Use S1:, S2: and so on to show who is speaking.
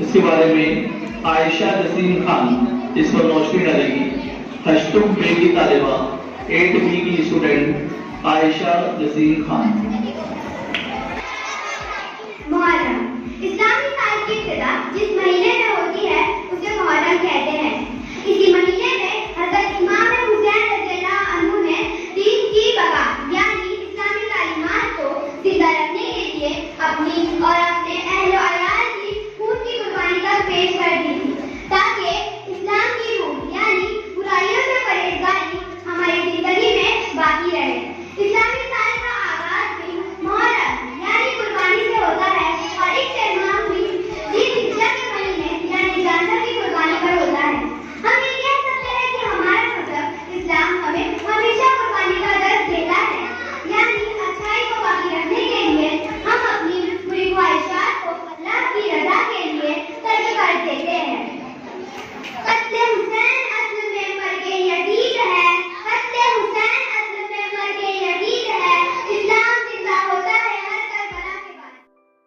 S1: اس کے بارے میں عائشہ جسیم خان اس پر روشنی ڈالے گی. ہشتم بے کی طالبہ 8B کی اسٹوڈنٹ عائشہ جسیم خان.
S2: محرم اسلامی سال کی ابتدا جس مہینے میں ہوتی ہے اسے محرم کہتے